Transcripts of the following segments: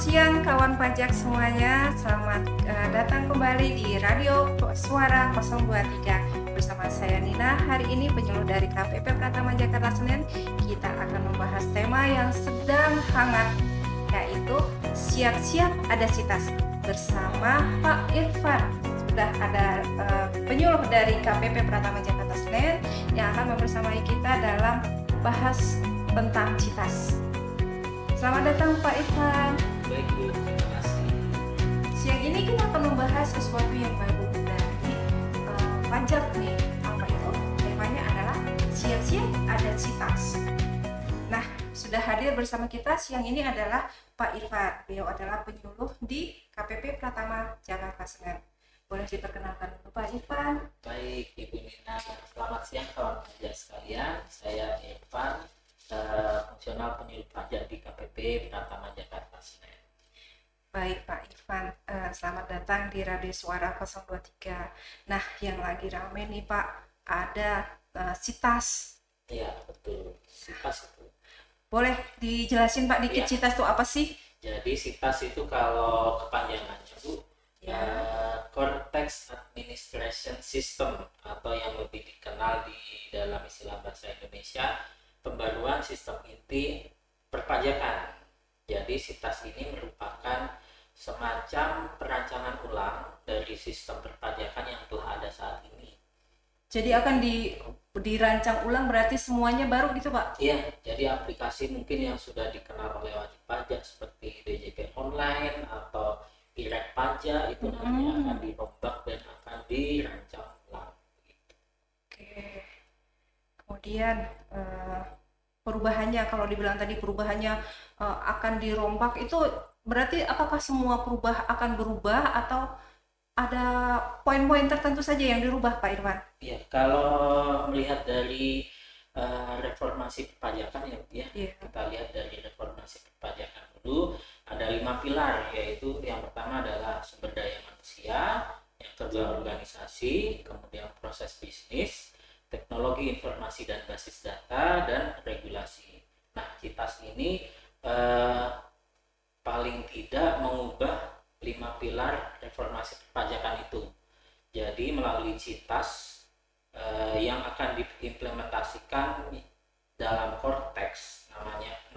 siang kawan pajak semuanya, selamat datang kembali di Radio Suara 023 bersama saya Nina. Hari ini penyuluh dari KPP Pratama Jakarta Senen, kita akan membahas tema yang sedang hangat, yaitu siap-siap ada sitas bersama Pak Irfan. Sudah ada penyuluh dari KPP Pratama Jakarta Senen yang akan membersamai kita dalam bahas tentang citas. Selamat datang Pak Irfan. Baik Bu, terima kasih. Siang ini kita akan membahas sesuatu yang baru dari pajak nih. Apa itu? Temanya adalah siap-siap ada citas. Nah, sudah hadir bersama kita siang ini adalah Pak Irfan. Beliau adalah penyuluh di KPP Pratama Jakarta Senen. Boleh diperkenalkan dulu Pak Irfan? Baik Ibu Nina, selamat siang kawan pajak sekalian. Saya Irfan, fungsional penyuluh pajak di KPP Pratama Jakarta Senen. Baik Pak Irfan, selamat datang di Radio Suara 023. Nah, yang lagi rame nih Pak, ada citas. Iya betul, sitas itu. Boleh dijelasin Pak dikit Ya. citas itu apa sih? Jadi sitas itu kalau kepanjangannya Bu, Cortex Administration System, atau yang lebih dikenal di dalam istilah bahasa Indonesia pembaruan sistem inti perpajakan. Jadi sitas ini merupakan semacam perancangan ulang dari sistem perpajakan yang telah ada saat ini. Jadi akan dirancang ulang, berarti semuanya baru gitu Pak? Iya, jadi aplikasi mungkin yang sudah dikenal oleh wajib pajak seperti DJP online atau Direct Pajak itu nanti akan dirombak dan akan dirancang ulang. Oke. Kemudian perubahannya, kalau dibilang tadi perubahannya akan dirombak, itu berarti apakah semua akan berubah atau ada poin-poin tertentu saja yang dirubah Pak Irfan? Ya, kalau melihat dari reformasi perpajakan ya, kita lihat dari reformasi perpajakan dulu ada 5 pilar, yaitu yang pertama adalah sumber daya manusia, yang kedua organisasi, kemudian proses bisnis, teknologi informasi dan basis data, dan regulasi. Nah, citas ini paling tidak mengubah 5 pilar reformasi perpajakan itu. Jadi melalui citas yang akan diimplementasikan dalam Cortex,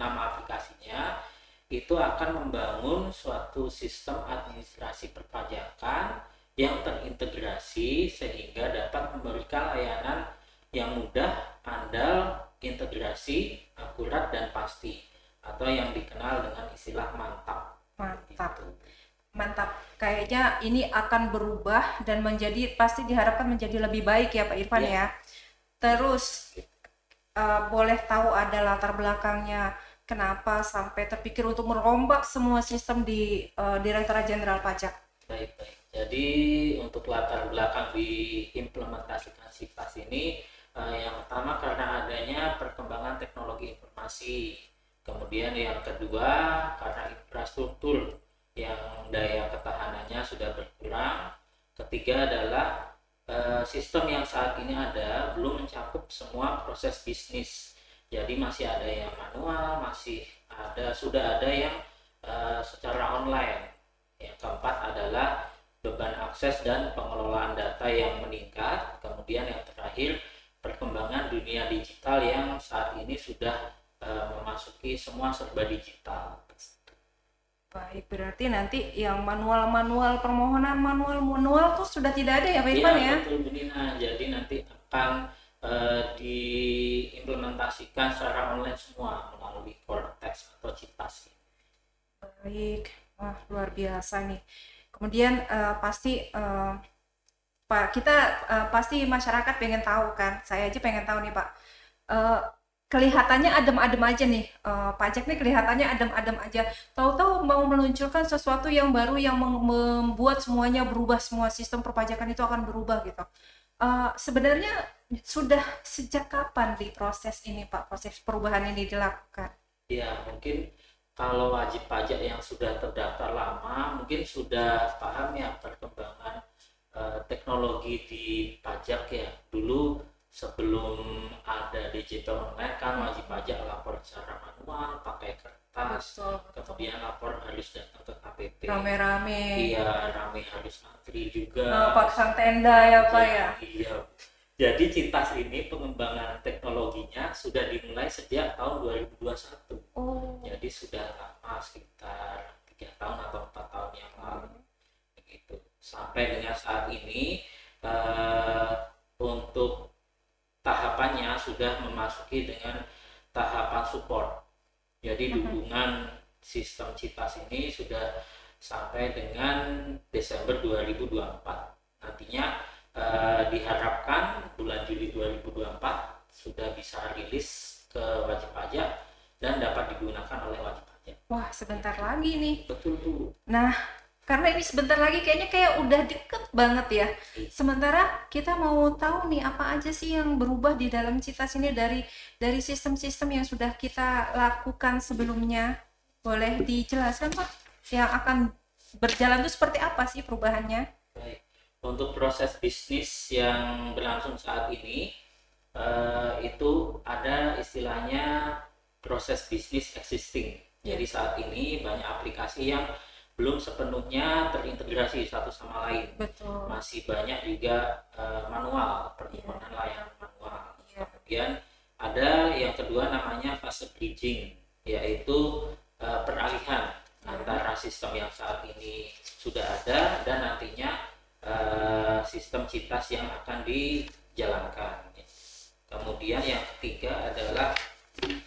nama aplikasinya, itu akan membangun suatu sistem administrasi perpajakan yang terintegrasi sehingga dapat memberikan layanan yang mudah, andal, integrasi, akurat, dan pasti, atau yang dikenal dengan istilah mantap. Mantap, kayaknya ini akan berubah dan pasti diharapkan menjadi lebih baik ya Pak Irfan ya. Terus boleh tahu ada latar belakangnya kenapa sampai terpikir untuk merombak semua sistem di Direktorat Jenderal Pajak? Baik. Jadi untuk latar belakang diimplementasikan sitas ini, yang pertama karena adanya perkembangan teknologi informasi, kemudian yang kedua karena infrastruktur yang daya ketahanannya sudah berkurang, ketiga adalah sistem yang saat ini ada belum mencakup semua proses bisnis. Jadi masih ada yang manual, sudah ada yang secara online. Yang keempat adalah beban akses dan pengelolaan data yang meningkat. Kemudian yang terakhir, perkembangan dunia digital yang saat ini sudah memasuki semua serba digital. Baik, berarti nanti yang manual permohonan manual tuh sudah tidak ada ya Pak Irfan ya? Iya, betul Bu Nina. Jadi nanti akan diimplementasikan secara online semua melalui Cortex atau citas. Baik, wah luar biasa nih. Kemudian pasti Pak, kita pasti masyarakat pengen tahu kan, saya aja pengen tahu nih Pak, kelihatannya adem-adem aja nih, pajak nih kelihatannya adem-adem aja, tahu-tahu mau meluncurkan sesuatu yang baru yang membuat semuanya berubah, semua sistem perpajakan itu akan berubah gitu. Sebenarnya sudah sejak kapan di proses ini Pak, proses perubahan ini dilakukan? Ya, mungkin kalau wajib pajak yang sudah terdaftar lama mungkin sudah paham ya perkembangan teknologi di pajak ya. Dulu sebelum ada DJP online kan wajib pajak lapor secara manual pakai kertas, Betul. kemudian lapor harus datang ke KPP. Rame-rame. Iya, rame harus antri juga. Pasang tenda ya Pak ya. Iya. Jadi Cintas ini pengembangan teknologinya sudah dimulai sejak tahun 2021. Oh. Jadi sudah lama, sekitar 3 tahun atau 4 tahun yang lalu. Begitu. Sampai dengan saat ini untuk tahapannya sudah memasuki dengan tahapan support. Jadi dukungan sistem Cintas ini sudah sampai dengan Desember 2024. Nantinya diharapkan bulan Juli 2024 sudah bisa rilis ke wajib pajak dan dapat digunakan oleh wajib pajak. Wah, sebentar lagi nih. Betul tuh. Nah, karena ini sebentar lagi kayaknya kayak udah deket banget ya. Sementara kita mau tahu nih apa aja sih yang berubah di dalam Cintas ini dari sistem-sistem yang sudah kita lakukan sebelumnya. Boleh dijelaskan Pak? Yang akan berjalan itu seperti apa sih perubahannya? Baik. Untuk proses bisnis yang berlangsung saat ini itu ada istilahnya proses bisnis existing. Jadi saat ini banyak aplikasi yang belum sepenuhnya terintegrasi satu sama lain. Betul. Masih banyak juga manual, permohonan layanan manual. Kemudian ada yang kedua namanya fase bridging, yaitu peralihan antara sistem yang saat ini sudah ada dan nantinya sistem Cintas yang akan dijalankan. Kemudian yang ketiga adalah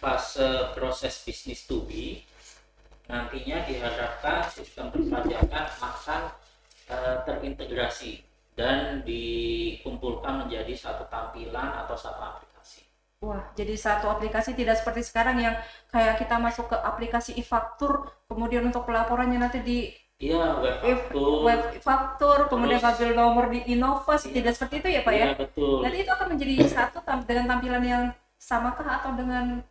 fase proses bisnis to be. Nantinya diharapkan sistem perpajakan akan terintegrasi dan dikumpulkan menjadi satu tampilan atau satu aplikasi. Wah, jadi satu aplikasi, tidak seperti sekarang yang kayak kita masuk ke aplikasi e-faktur, kemudian untuk pelaporannya nanti di web faktur, kemudian ambil nomor di Inovas, tidak seperti itu ya Pak ya? Betul. Nanti itu akan menjadi satu dengan tampilan yang samakah atau dengan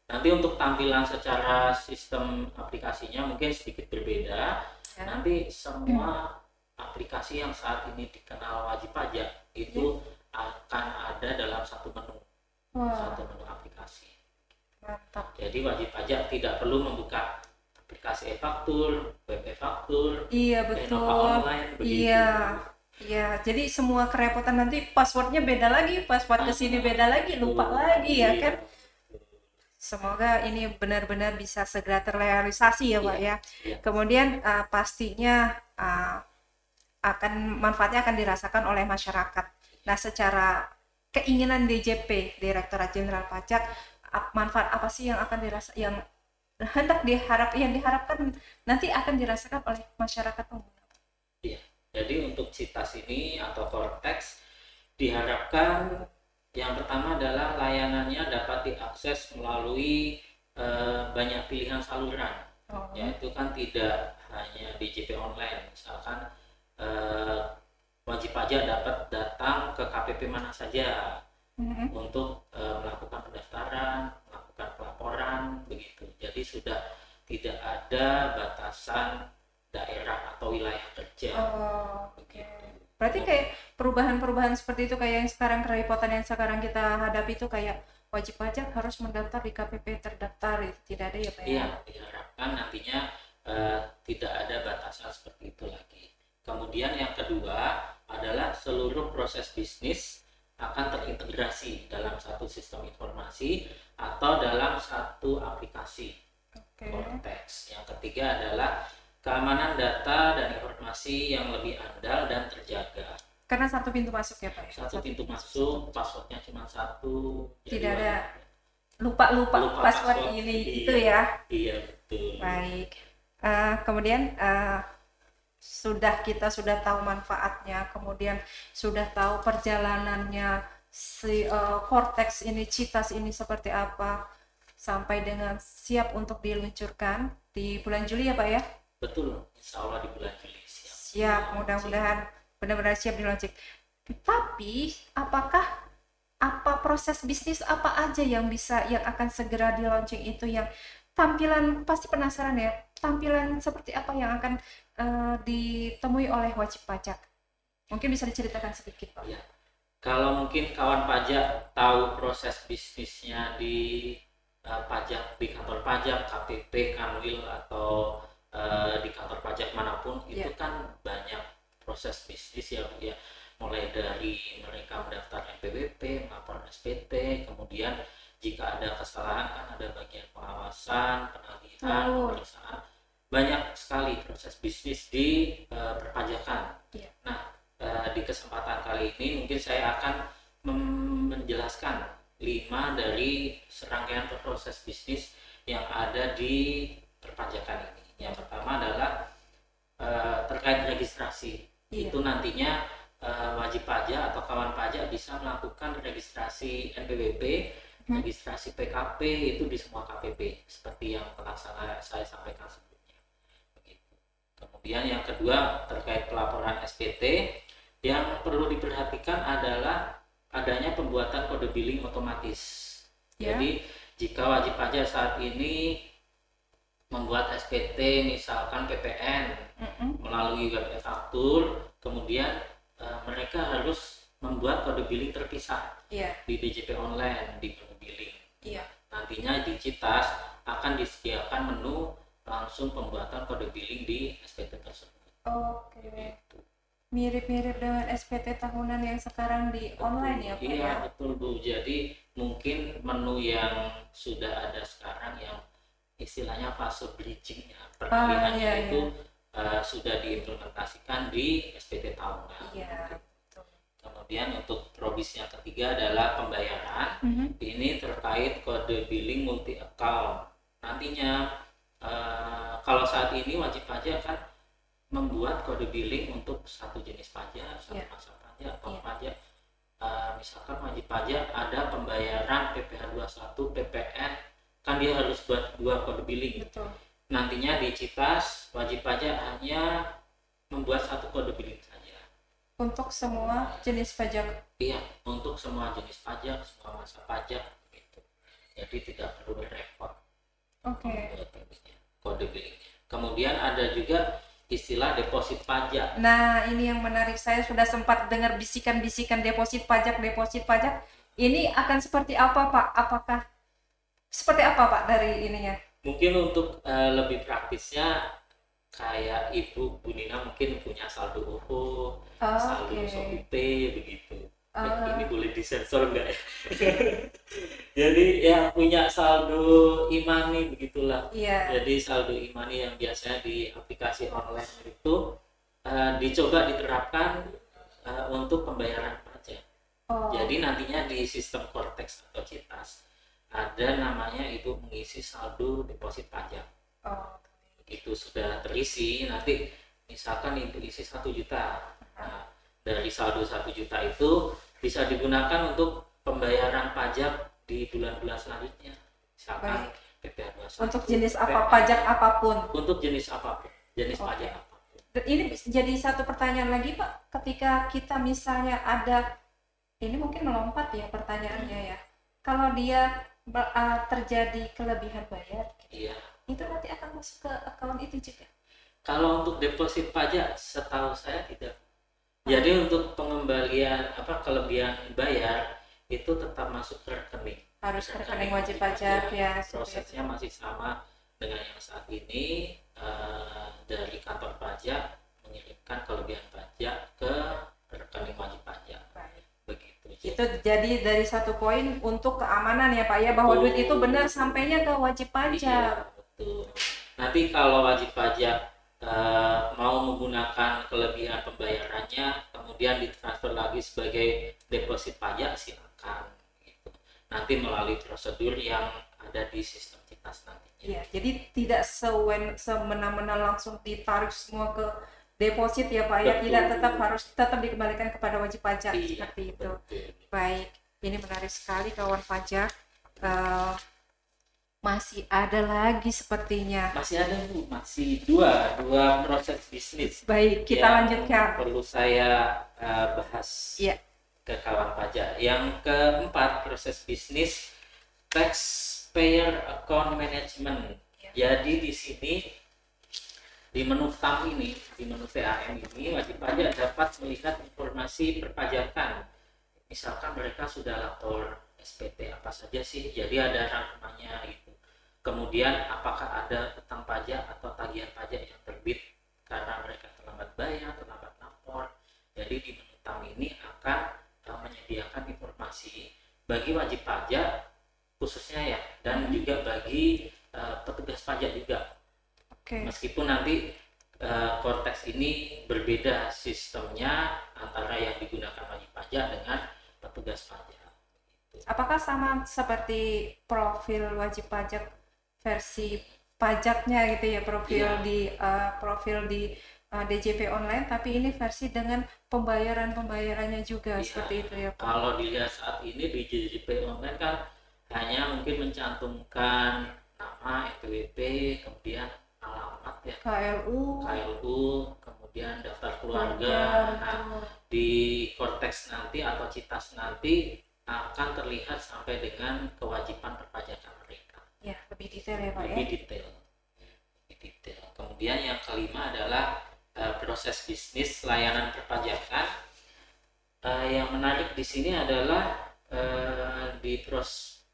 nanti untuk tampilan secara sistem aplikasinya mungkin sedikit berbeda. Nanti semua aplikasi yang saat ini dikenal wajib pajak itu akan ada dalam satu menu. Satu menu aplikasi. Mantap. Jadi wajib pajak tidak perlu membuka aplikasi e-faktur, web e-faktur, iya betul, online, begitu. Iya, jadi semua kerepotan nanti passwordnya beda lagi, password kesini beda lagi, lupa lagi ya kan. Semoga ini benar-benar bisa segera terrealisasi ya Pak ya. Kemudian pastinya manfaatnya akan dirasakan oleh masyarakat. Nah, secara keinginan DJP, Direktorat Jenderal Pajak, manfaat apa sih yang akan yang diharapkan nanti akan dirasakan oleh masyarakat pengguna? Iya. Jadi untuk Cintas ini atau Cortex diharapkan yang pertama adalah layanannya dapat diakses melalui banyak pilihan saluran. Yaitu kan tidak hanya DJP online, misalkan wajib pajak dapat datang ke KPP mana saja untuk melakukan pendaftaran, melakukan pelaporan, begitu. Jadi sudah tidak ada batasan daerah atau wilayah kerja. Berarti kayak perubahan-perubahan seperti itu kayak yang sekarang, kerepotan yang sekarang kita hadapi itu kayak wajib pajak harus mendaftar di KPP terdaftar, itu tidak ada ya Pak ya? Iya, diharapkan nantinya tidak ada batasan seperti itu lagi. Kemudian yang kedua adalah seluruh proses bisnis akan terintegrasi dalam satu sistem informasi atau dalam satu aplikasi Cortex. Yang ketiga adalah keamanan data dan informasi yang lebih andal dan terjaga. Karena satu pintu masuk ya Pak? Satu pintu masuk, passwordnya cuma satu. Tidak ada lupa password ini itu ya? Iya betul. Baik. Kemudian kita sudah tahu manfaatnya, kemudian sudah tahu perjalanannya si Cortex ini, Cintas ini seperti apa, sampai dengan siap untuk diluncurkan di bulan Juli ya Pak ya? Betul, insya Allah di bulan Juli siap. Mudah-mudahan benar-benar siap di launching. Tapi apa proses bisnis apa aja yang akan segera di launching itu, yang tampilan pasti penasaran ya, tampilan seperti apa yang akan ditemui oleh wajib pajak? Mungkin bisa diceritakan sedikit Pak. Ya. Kalau mungkin kawan pajak tahu proses bisnisnya di pajak, di kantor pajak, KPP, Kanwil, atau di kantor pajak manapun, itu kan banyak proses bisnis ya, mulai dari mereka mendaftar NPWP, melapor SPT, kemudian jika ada kesalahan kan ada bagian pengawasan, penagihan, pemeriksaan, banyak sekali proses bisnis di perpajakan. Nah, di kesempatan kali ini mungkin saya akan menjelaskan 5 dari serangkaian proses bisnis yang ada di perpajakan ini. Yang pertama adalah terkait registrasi. Itu nantinya wajib pajak atau kawan pajak bisa melakukan registrasi NPWP, registrasi PKP itu di semua KPP seperti yang telah saya sampaikan sebelumnya. Begitu. Kemudian yang kedua terkait pelaporan SPT, yang perlu diperhatikan adalah adanya pembuatan kode billing otomatis. Jadi jika wajib pajak saat ini membuat SPT misalkan PPN melalui web e-faktur, kemudian mereka harus membuat kode billing terpisah di DJP online, di menu billing. Nantinya di Citas akan disediakan menu langsung pembuatan kode billing di SPT tersebut. Gitu. Mirip-mirip dengan SPT tahunan yang sekarang di online ya Pak? Iya betul Bu, jadi mungkin menu yang sudah ada sekarang yang istilahnya fase bridging-nya, peralihannya itu sudah diimplementasikan di SPT tahunan. Kemudian untuk probis yang ketiga adalah pembayaran. Ini terkait kode billing multi account. Nantinya kalau saat ini wajib pajak kan membuat kode billing untuk satu jenis pajak, satu masa pajak atau pajak. Misalkan wajib pajak ada pembayaran PPh 21, PPN, kan dia harus buat 2 kode billing. Nantinya di Citas wajib pajak hanya membuat 1 kode billing saja. Untuk semua jenis pajak? Iya, untuk semua jenis pajak, semua masa pajak gitu. Jadi tidak perlu repot. Kode billing. Kemudian ada juga istilah deposit pajak. Nah, ini yang menarik. Saya sudah sempat dengar bisikan-bisikan deposit pajak. Ini akan seperti apa, Pak? Apakah seperti apa, Pak, dari ininya? Mungkin untuk lebih praktisnya kayak Ibu Bu Nina mungkin punya saldo OVO, saldo ShopeePay begitu. Ini boleh disensor enggak ya? Jadi yang punya saldo e-money begitulah. Jadi saldo e-money yang biasanya di aplikasi online itu dicoba diterapkan untuk pembayaran pajak. Jadi nantinya di sistem Cortex atau Citas ada namanya Ibu mengisi saldo deposit pajak. Itu sudah terisi, nanti misalkan Ibu isi 1 juta. Nah, dari saldo 1 juta itu bisa digunakan untuk pembayaran pajak di bulan-bulan selanjutnya. Misalkan PPh 21. Untuk jenis apa, pajak apapun? Untuk jenis apapun, jenis pajak apapun. Ini jadi satu pertanyaan lagi Pak, ketika kita misalnya ada, ini mungkin melompat ya pertanyaannya ya, kalau dia terjadi kelebihan bayar, itu nanti akan masuk ke akun itu juga? Kalau untuk deposit pajak setahu saya tidak. Jadi untuk pengembalian kelebihan bayar itu tetap masuk ke rekening. Harus ke rekening wajib pajak ya. Prosesnya masih sama dengan yang saat ini, dari kantor pajak mengirimkan kelebihan pajak ke rekening wajib pajak. Begitu. Itu jadi dari satu poin untuk keamanan ya Pak ya, bahwa duit itu benar sampainya ke wajib pajak. Betul. Nanti kalau wajib pajak mau menggunakan kelebihan pembayarannya kemudian ditransfer lagi sebagai deposit pajak, silakan gitu. Nanti melalui prosedur yang ada di sistem Citas nantinya. Jadi tidak semena-mena langsung ditarik semua ke deposit ya Pak ya, tidak, tetap dikembalikan kepada wajib pajak seperti itu. Baik, ini menarik sekali kawan pajak. Masih ada lagi sepertinya. Masih ada Bu, masih dua proses bisnis. Baik, kita lanjutkan. Perlu saya bahas ke kawan pajak. Yang keempat, proses bisnis taxpayer account management. Jadi di sini di menu TAM ini, di menu TAM ini wajib pajak dapat melihat informasi perpajakan misalkan mereka sudah lapor SPT apa saja sih, jadi ada rangkumannya gitu. Kemudian apakah ada utang pajak atau tagihan pajak yang terbit karena mereka terlambat bayar, terlambat lapor. Jadi di menu utama ini akan menyediakan informasi bagi wajib pajak khususnya ya, dan juga bagi petugas pajak juga. Meskipun nanti konteks ini berbeda sistemnya antara yang digunakan wajib pajak dengan petugas pajak. Apakah sama seperti profil wajib pajak versi pajaknya gitu ya, profil di DJP online, tapi ini versi dengan pembayarannya juga seperti itu ya Pak? Kalau dilihat saat ini di DJP online kan hanya mungkin mencantumkan nama, NPWP, kemudian alamat ya, KLU, kemudian daftar keluarga. Nah, di konteks nanti atau CITAS nanti akan terlihat sampai dengan kewajiban perpajakan mereka. Ya, lebih detail ya Pak ya? Lebih detail. Kemudian yang kelima adalah proses bisnis layanan perpajakan. Yang menarik di sini adalah di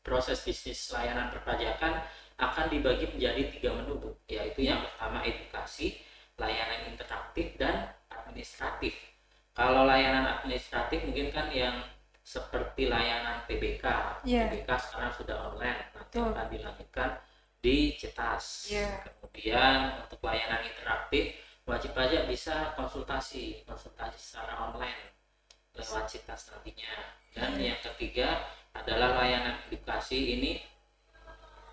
proses bisnis layanan perpajakan akan dibagi menjadi 3 menu, yaitu yang pertama edukasi, layanan interaktif, dan administratif. Kalau layanan administratif mungkin kan yang seperti layanan PBK. PBK sekarang sudah online, nanti akan dilanjutkan di CITAS. Kemudian untuk layanan interaktif, wajib pajak bisa konsultasi secara online lewat CITAS nantinya. Dan yang ketiga adalah layanan edukasi. Ini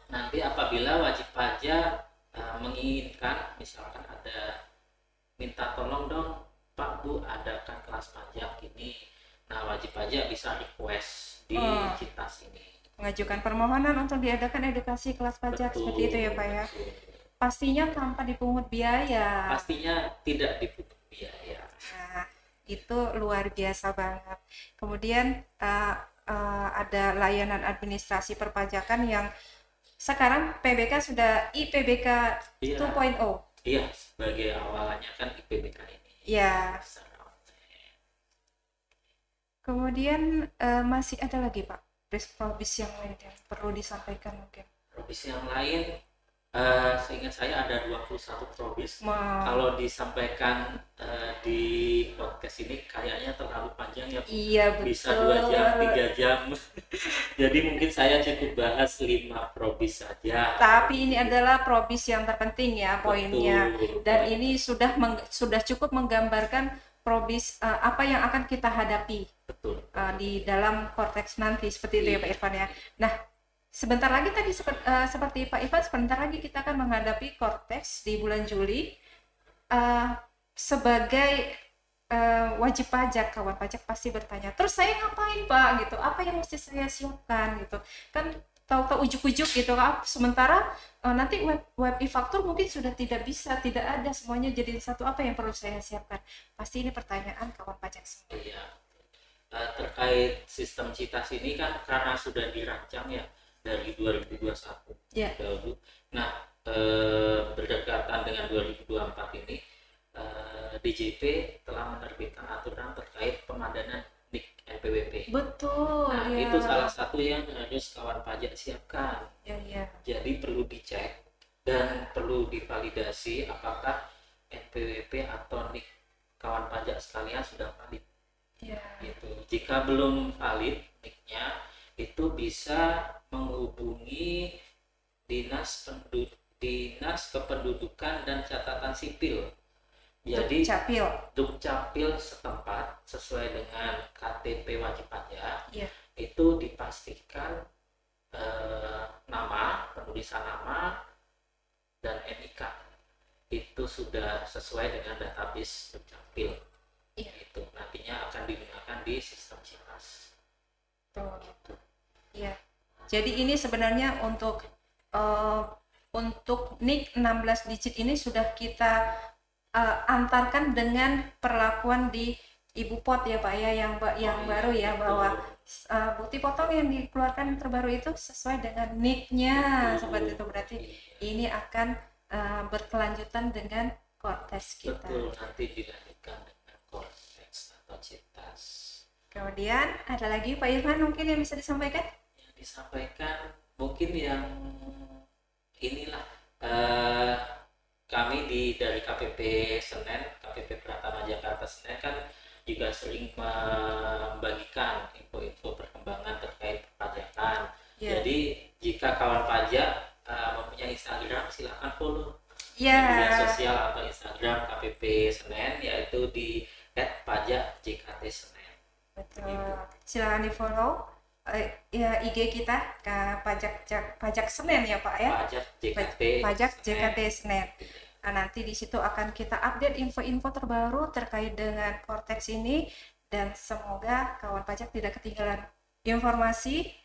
nanti apabila wajib pajak menginginkan, misalkan ada minta tolong dong Pak Bu adakan kelas pajak ini, nah wajib pajak bisa request di CITAS ini, mengajukan permohonan untuk diadakan edukasi kelas pajak. Seperti itu ya Pak ya? Pastinya tanpa dipungut biaya. Pastinya tidak dipungut biaya. Nah, itu luar biasa banget. Kemudian ada layanan administrasi perpajakan yang sekarang PBK sudah IPBK 2.0. Iya, sebagai awalannya kan IPBK ini. Iya. Kemudian masih ada lagi Pak probis yang lain yang perlu disampaikan mungkin? Probis yang lain, seingat saya ada 21 probis. Kalau disampaikan di podcast ini kayaknya terlalu panjang ya. Iya, betul. Bisa 2 jam, 3 jam. Jadi mungkin saya cukup bahas 5 probis saja. Tapi ini adalah probis yang terpenting ya poinnya. Dan ini sudah cukup menggambarkan probis apa yang akan kita hadapi. Betul. Di dalam konteks nanti seperti itu ya Pak Irfan ya. Nah, sebentar lagi tadi seperti Pak Irfan, sebentar lagi kita akan menghadapi konteks di bulan Juli. Sebagai wajib pajak, kawan pajak pasti bertanya, terus saya ngapain Pak gitu, apa yang mesti saya siapkan gitu kan, tahu-tahu ujuk-ujuk gitu kan. Sementara nanti web e-faktur mungkin sudah tidak ada semuanya jadi satu, apa yang perlu saya siapkan? Pasti ini pertanyaan kawan pajak semua. Iya. Terkait sistem CITAS ini kan karena sudah dirancang ya dari 2021 dahulu. Nah, berdekatan dengan 2024 ini DJP telah menerbitkan aturan terkait pemadanan NIK NPWP. Betul. Nah, itu salah satu yang harus kawan pajak siapkan. Ya. Jadi perlu dicek dan perlu divalidasi apakah NPWP atau NIK kawan pajak sekalian sudah valid. Gitu. Jika belum valid NIK-nya, itu bisa menghubungi Dinas Kependudukan dan Catatan Sipil. Jadi Dukcapil setempat sesuai dengan KTP wajib pajak. Itu dipastikan nama, penulisan nama, dan NIK itu sudah sesuai dengan database Dukcapil. Itu nantinya akan digunakan di sistem CITAS. Gitu. Iya. Jadi ini sebenarnya untuk NIK 16 digit ini sudah kita antarkan dengan perlakuan di Ibu Pot ya Pak ya, yang baru ya, bahwa bukti potong yang dikeluarkan terbaru itu sesuai dengan NIK-nya seperti itu. Berarti ini akan berkelanjutan dengan konteks kita. Betul, nanti dilanjutkan dengan konteks atau CITAS. Kemudian ada lagi Pak Irfan mungkin yang bisa disampaikan? Yang disampaikan mungkin yang inilah, eh, kami dari KPP Senen, KPP Pratama Jakarta Senen kan juga sering membagikan info-info perkembangan terkait perpajakan. Ya. Jadi jika kawan pajak mempunyai Instagram, silahkan follow Ya. di media sosial atau Instagram KPP Senen, yaitu di @pajak_jkt Senen. Betul. Silakan di follow ya IG kita ke pajak Senen ya Pak ya. Pajak JKT Senen. Nah, nanti di situ akan kita update info-info terbaru terkait dengan Vortex ini, dan semoga kawan pajak tidak ketinggalan informasi.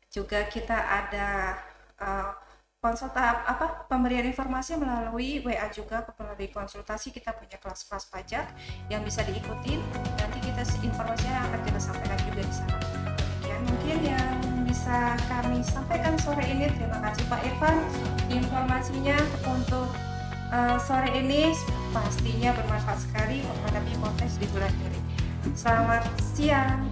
Juga kita ada pemberian informasi melalui WA juga, melalui konsultasi kita punya kelas-kelas pajak yang bisa diikuti. Nanti informasinya akan kita sampaikan juga di sana. Demikian mungkin yang bisa kami sampaikan sore ini. Terima kasih Pak Irfan informasinya untuk sore ini, pastinya bermanfaat sekali menghadapi kontes di bulan Juli. Selamat siang.